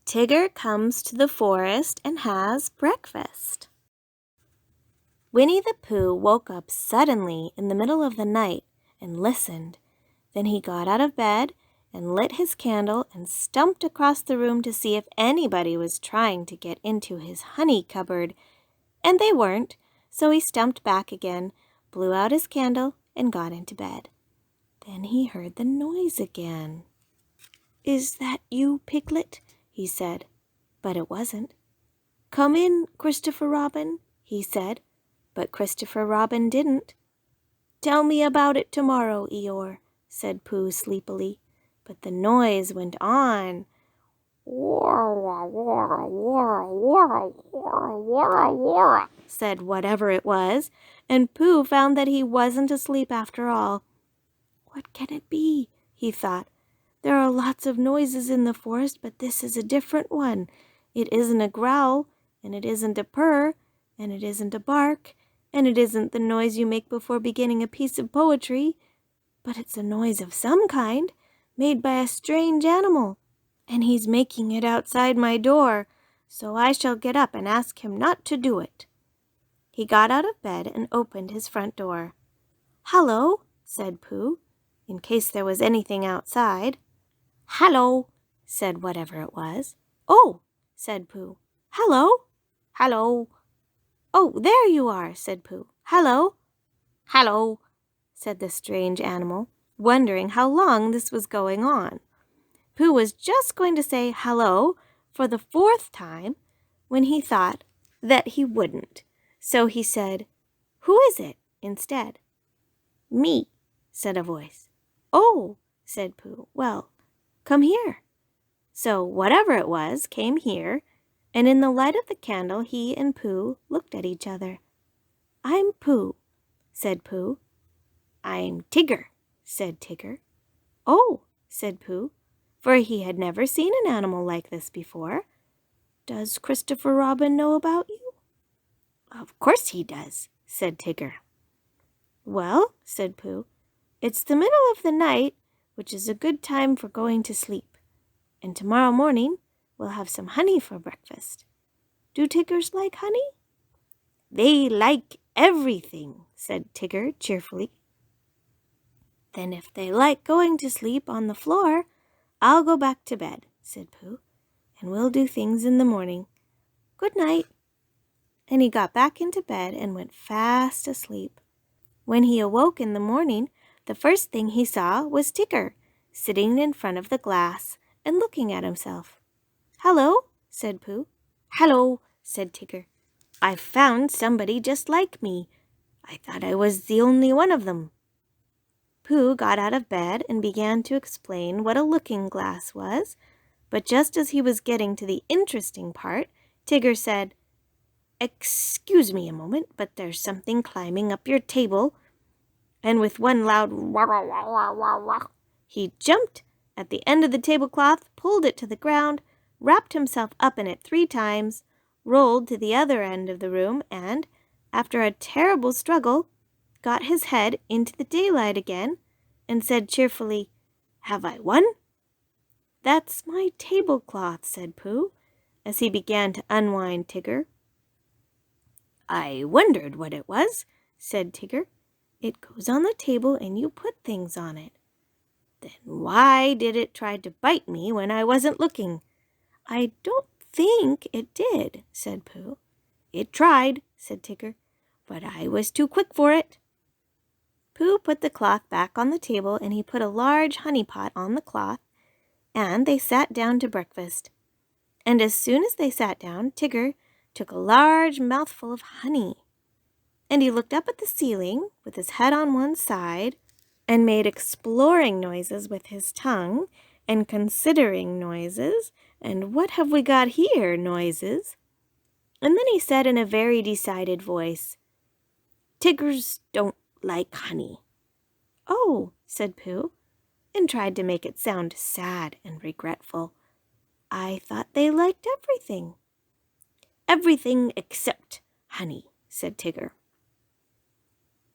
Tigger comes to the forest and has breakfast. Winnie the Pooh woke up suddenly in the middle of the night and listened. Then he got out of bed and lit his candle and stumped across the room to see if anybody was trying to get into his honey cupboard. And they weren't, so he stumped back again, blew out his candle, and got into bed. Then he heard the noise again. "Is that you, Piglet?" he said, but it wasn't. "Come in, Christopher Robin," he said, but Christopher Robin didn't. "Tell me about it tomorrow, Eeyore," said Pooh sleepily, but the noise went on. Said whatever it was, and Pooh found that he wasn't asleep after all. "What can it be?" he thought. "There are lots of noises in the forest, but this is a different one. It isn't a growl, and it isn't a purr, and it isn't a bark, and it isn't the noise you make before beginning a piece of poetry, but it's a noise of some kind, made by a strange animal, and he's making it outside my door, so I shall get up and ask him not to do it." He got out of bed and opened his front door. "Hello," said Pooh, in case there was anything outside. "Hello," said whatever it was. "Oh," said Pooh. "Hello, hello." "Oh, there you are," said Pooh. "Hello." "Hello," said the strange animal, wondering how long this was going on. Pooh was just going to say hello for the 4th time when he thought that he wouldn't. So he said, "Who is it?" instead. "Me," said a voice. "Oh," said Pooh. "Well, come here." So whatever it was came here, and in the light of the candle he and Pooh looked at each other. "I'm Pooh," said Pooh. "I'm Tigger," said Tigger. "Oh," said Pooh, for he had never seen an animal like this before. "Does Christopher Robin know about you?" "Of course he does," said Tigger. "Well," said Pooh, "it's the middle of the night, which is a good time for going to sleep. And tomorrow morning we'll have some honey for breakfast. Do Tiggers like honey?" "They like everything," said Tigger cheerfully. "Then if they like going to sleep on the floor, I'll go back to bed," said Pooh, "and we'll do things in the morning. Good night." And he got back into bed and went fast asleep. When he awoke in the morning, the first thing he saw was Tigger, sitting in front of the glass and looking at himself. "Hello," said Pooh. "Hello," said Tigger. "I've found somebody just like me. I thought I was the only one of them." Pooh got out of bed and began to explain what a looking-glass was, but just as he was getting to the interesting part, Tigger said, "Excuse me a moment, but there's something climbing up your table." And with one loud wah, wah, wah, wah, wah, he jumped at the end of the tablecloth, pulled it to the ground, wrapped himself up in it 3 times, rolled to the other end of the room, and, after a terrible struggle, got his head into the daylight again, and said cheerfully, "Have I won?" "That's my tablecloth," said Pooh, as he began to unwind Tigger. "I wondered what it was," said Tigger. "It goes on the table and you put things on it." "Then why did it try to bite me when I wasn't looking?" "I don't think it did," said Pooh. "It tried," said Tigger, "but I was too quick for it." Pooh put the cloth back on the table and he put a large honey pot on the cloth, and they sat down to breakfast. And as soon as they sat down, Tigger took a large mouthful of honey. And he looked up at the ceiling with his head on one side and made exploring noises with his tongue and considering noises and what have we got here noises. And then he said in a very decided voice, "Tiggers don't like honey." "Oh," said Pooh, and tried to make it sound sad and regretful. "I thought they liked everything." "Everything except honey," said Tigger.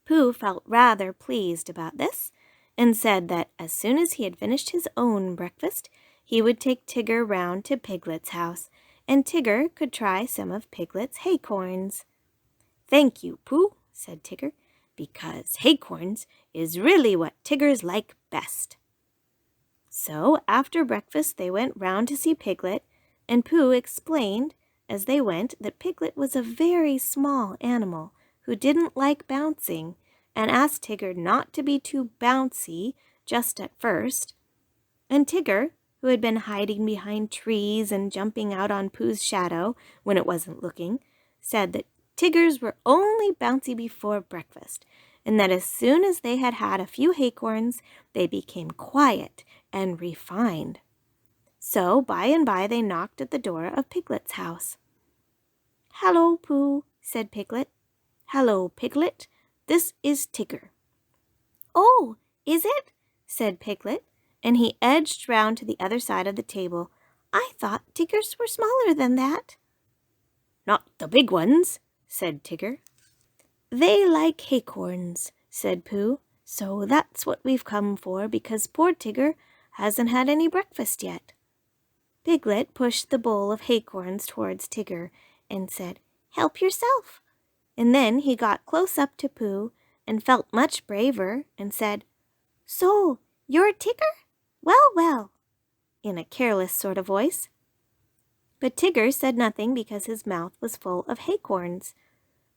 Pooh felt rather pleased about this, and said that as soon as he had finished his own breakfast, he would take Tigger round to Piglet's house, and Tigger could try some of Piglet's acorns. "Thank you, Pooh," said Tigger, "because acorns is really what Tiggers like best." So after breakfast they went round to see Piglet, and Pooh explained as they went that Piglet was a very small animal who didn't like bouncing, and asked Tigger not to be too bouncy just at first. And Tigger, who had been hiding behind trees and jumping out on Pooh's shadow when it wasn't looking, said that Tiggers were only bouncy before breakfast, and that as soon as they had had a few acorns, they became quiet and refined. So by and by they knocked at the door of Piglet's house. "Hello, Pooh," said Piglet. "Hello, Piglet. This is Tigger." "Oh, is it?" said Piglet, and he edged round to the other side of the table. "I thought Tiggers were smaller than that." "Not the big ones," said Tigger. "They like acorns," said Pooh. "So that's what we've come for, because poor Tigger hasn't had any breakfast yet." Piglet pushed the bowl of acorns towards Tigger and said, "Help yourself." And then he got close up to Pooh and felt much braver and said, "So, you're Tigger? Well, well," in a careless sort of voice. But Tigger said nothing because his mouth was full of acorns.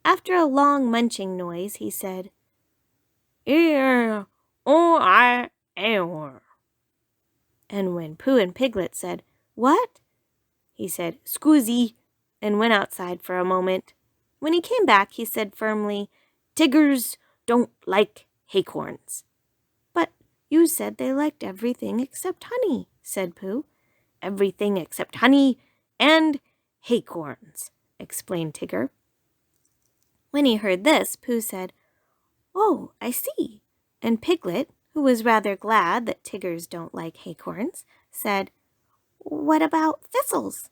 After a long munching noise, he said, "Ear, oh, I am." And when Pooh and Piglet said, "What?" he said, "Scusi," and went outside for a moment. When he came back, he said firmly, "Tiggers don't like acorns." "But you said they liked everything except honey," said Pooh. "Everything except honey and acorns," explained Tigger. When he heard this, Pooh said, "Oh, I see." And Piglet, who was rather glad that Tiggers don't like acorns, said, "What about thistles?"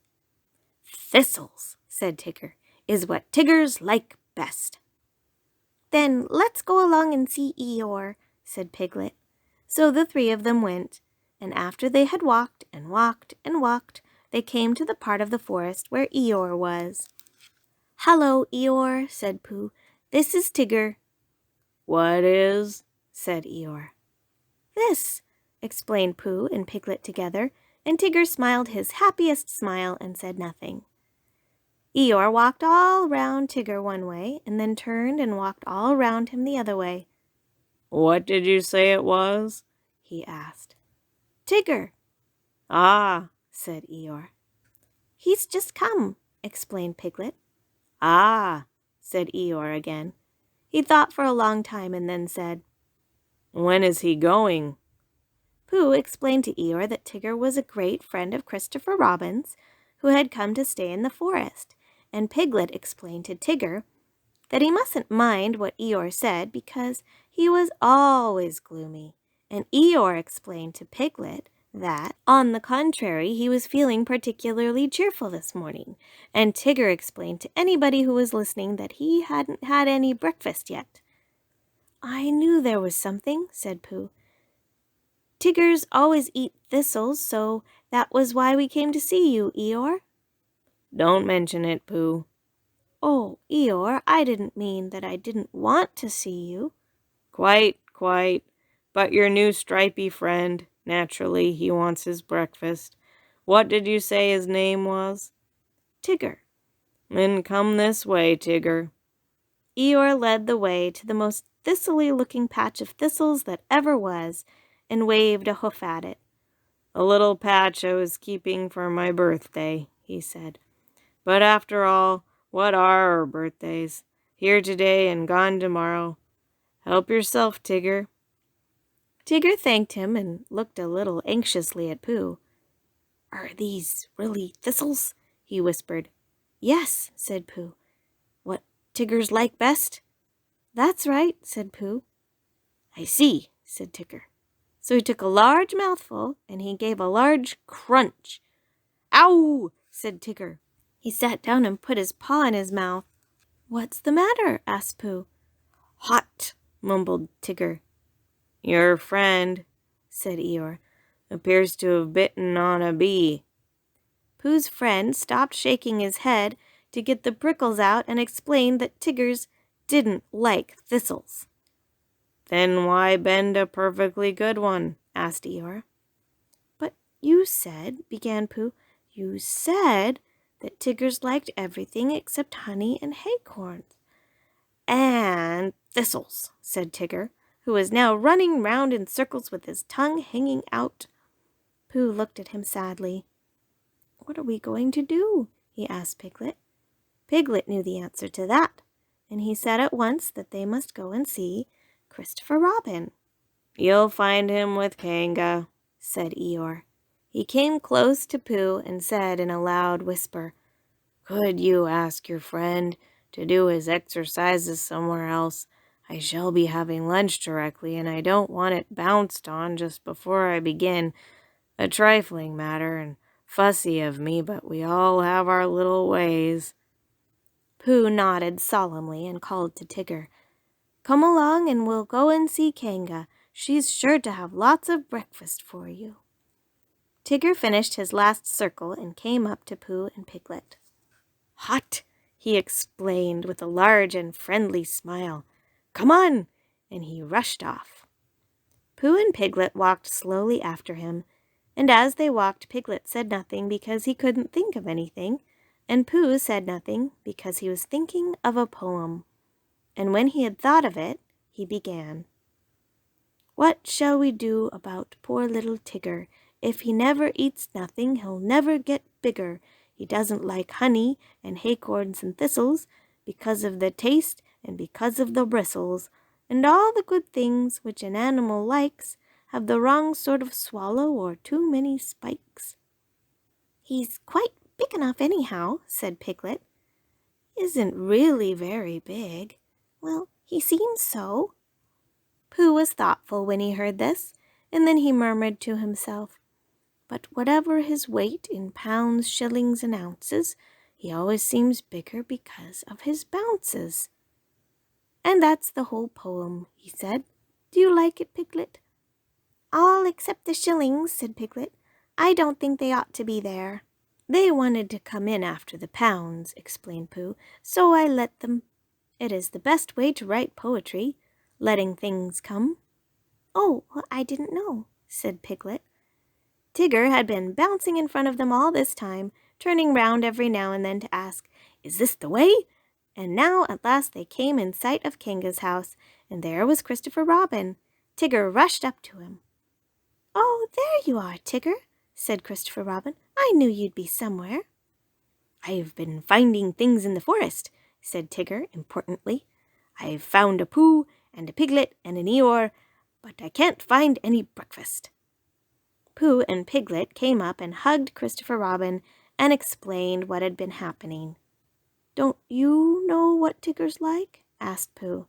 "Thistles," said Tigger, "is what Tiggers like best." "Then let's go along and see Eeyore," said Piglet. So the three of them went, and after they had walked and walked and walked, they came to the part of the forest where Eeyore was. "Hello, Eeyore," said Pooh. "This is Tigger." "What is?" said Eeyore. "This," explained Pooh and Piglet together, and Tigger smiled his happiest smile and said nothing. Eeyore walked all round Tigger one way, and then turned and walked all round him the other way. "What did you say it was?" he asked. "Tigger." "Ah," said Eeyore. "He's just come," explained Piglet. "Ah," said Eeyore again. He thought for a long time and then said, "When is he going?" Pooh explained to Eeyore that Tigger was a great friend of Christopher Robin's, who had come to stay in the forest, and Piglet explained to Tigger that he mustn't mind what Eeyore said because he was always gloomy, and Eeyore explained to Piglet that, on the contrary, he was feeling particularly cheerful this morning, and Tigger explained to anybody who was listening that he hadn't had any breakfast yet. "I knew there was something," said Pooh. "Tiggers always eat thistles, so that was why we came to see you, Eeyore." "Don't mention it, Pooh." "Oh, Eeyore, I didn't mean that I didn't want to see you." "Quite, quite. But your new stripy friend, naturally, he wants his breakfast. What did you say his name was?" "Tigger." "Then come this way, Tigger." Eeyore led the way to the most thistly-looking patch of thistles that ever was, and waved a hoof at it. "A little patch I was keeping for my birthday," he said. "But after all, what are our birthdays? Here today and gone tomorrow. Help yourself, Tigger." Tigger thanked him and looked a little anxiously at Pooh. "Are these really thistles?" he whispered. "Yes," said Pooh. "What Tiggers like best?" "That's right," said Pooh. "I see," said Tigger. So he took a large mouthful, and he gave a large crunch. "Ow!" said Tigger. He sat down and put his paw in his mouth. "What's the matter?" asked Pooh. "Hot," mumbled Tigger. "Your friend," said Eeyore. Appears to have bitten on a bee." Pooh's friend stopped shaking his head to get the prickles out and explained that Tiggers didn't like thistles. "Then why bend a perfectly good one?" asked Eeyore. "But you said," began Pooh, "you said that Tiggers liked everything except honey and acorns." "And thistles," said Tigger, who was now running round in circles with his tongue hanging out. Pooh looked at him sadly. "What are we going to do?" he asked Piglet. Piglet knew the answer to that, and he said at once that they must go and see Christopher Robin. "You'll find him with Kanga," said Eeyore. He came close to Pooh and said in a loud whisper, "Could you ask your friend to do his exercises somewhere else? I shall be having lunch directly, and I don't want it bounced on just before I begin. A trifling matter and fussy of me, but we all have our little ways." Pooh nodded solemnly and called to Tigger, "Come along and we'll go and see Kanga. She's sure to have lots of breakfast for you." Tigger finished his last circle and came up to Pooh and Piglet. "Hot!" he explained with a large and friendly smile. "Come on!" and he rushed off. Pooh and Piglet walked slowly after him, and as they walked Piglet said nothing because he couldn't think of anything, and Pooh said nothing because he was thinking of a poem. And when he had thought of it, he began. "What shall we do about poor little Tigger? If he never eats nothing, he'll never get bigger. He doesn't like honey and acorns and thistles, because of the taste and because of the bristles. And all the good things which an animal likes have the wrong sort of swallow or too many spikes." "He's quite big enough anyhow," said Piglet. "Isn't really very big. Well, he seems so." Pooh was thoughtful when he heard this, and then he murmured to himself, "But whatever his weight in pounds, shillings, and ounces, he always seems bigger because of his bounces." "And that's the whole poem," he said. "Do you like it, Piglet?" "All except the shillings," said Piglet. "I don't think they ought to be there." "They wanted to come in after the pounds," explained Pooh, "so I let them. It is the best way to write poetry, letting things come." "Oh, I didn't know," said Piglet. Tigger had been bouncing in front of them all this time, turning round every now and then to ask, "Is this the way?" And now at last they came in sight of Kanga's house, and there was Christopher Robin. Tigger rushed up to him. "Oh, there you are, Tigger," said Christopher Robin. "I knew you'd be somewhere." "I've been finding things in the forest," said Tigger importantly. "I've found a Pooh and a Piglet and an Eeyore, but I can't find any breakfast." Pooh and Piglet came up and hugged Christopher Robin and explained what had been happening. "Don't you know what Tigger's like?" asked Pooh.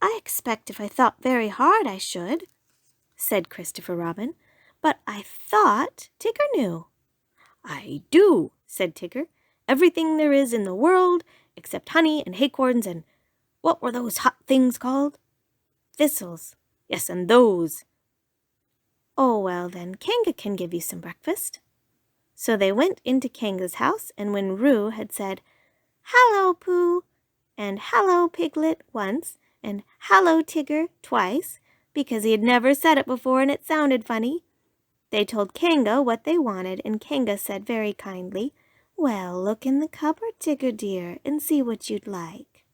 "I expect if I thought very hard I should," said Christopher Robin, "but I thought Tigger knew." "I do," said Tigger. "Everything there is in the world except honey and acorns and what were those hot things called?" "Thistles." "Yes, and those." "Oh, well, then Kanga can give you some breakfast." So they went into Kanga's house, and when Roo had said, "Hallo, Pooh," and "Hallo, Piglet" once, and "Hallo, Tigger" twice, because he had never said it before and it sounded funny, they told Kanga what they wanted, and Kanga said very kindly, "Well, look in the cupboard, Tigger dear, and see what you'd like,"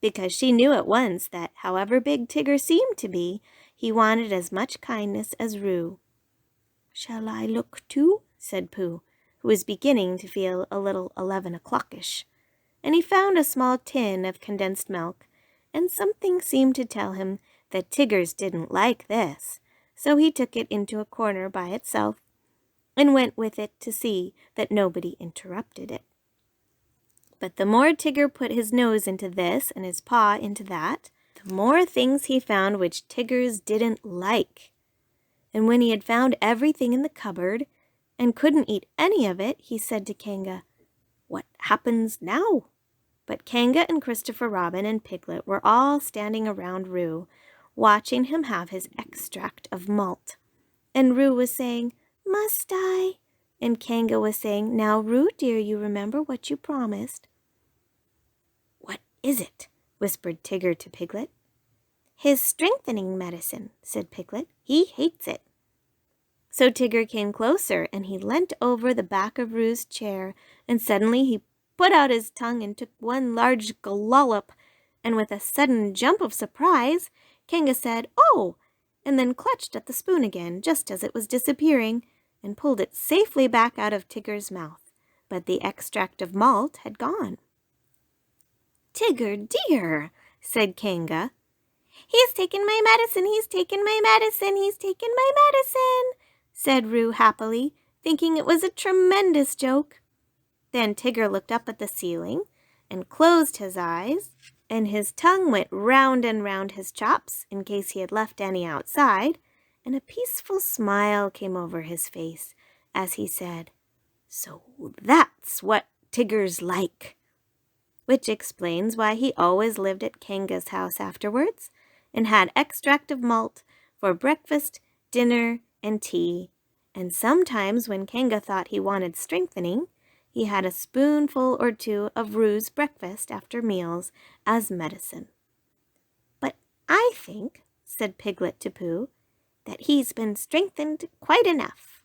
because she knew at once that however big Tigger seemed to be, he wanted as much kindness as Roo. "Shall I look too?" said Pooh, who was beginning to feel a little 11 o'clockish, and he found a small tin of condensed milk, and something seemed to tell him that Tiggers didn't like this, so he took it into a corner by itself and went with it to see that nobody interrupted it. But the more Tigger put his nose into this and his paw into that, the more things he found which Tiggers didn't like. And when he had found everything in the cupboard and couldn't eat any of it, he said to Kanga, "What happens now?" But Kanga and Christopher Robin and Piglet were all standing around Roo, watching him have his extract of malt. And Roo was saying, "Must I?" And Kanga was saying, "Now, Roo, dear, you remember what you promised." "What is it?" whispered Tigger to Piglet. "His strengthening medicine," said Piglet. "He hates it." So Tigger came closer, and he leant over the back of Roo's chair, and suddenly he put out his tongue and took one large glollop, and with a sudden jump of surprise, Kanga said, "Oh!" and then clutched at the spoon again, just as it was disappearing, and pulled it safely back out of Tigger's mouth. But the extract of malt had gone. "Tigger, dear," said Kanga. "He's taken my medicine, he's taken my medicine, he's taken my medicine," said Roo happily, thinking it was a tremendous joke. Then Tigger looked up at the ceiling and closed his eyes, and his tongue went round and round his chops in case he had left any outside, and a peaceful smile came over his face as he said, "So that's what Tigger's like." Which explains why he always lived at Kanga's house afterwards and had extract of malt for breakfast, dinner, and tea, and sometimes when Kanga thought he wanted strengthening, he had a spoonful or two of Roo's breakfast after meals as medicine. "But I think," said Piglet to Pooh, "that he's been strengthened quite enough."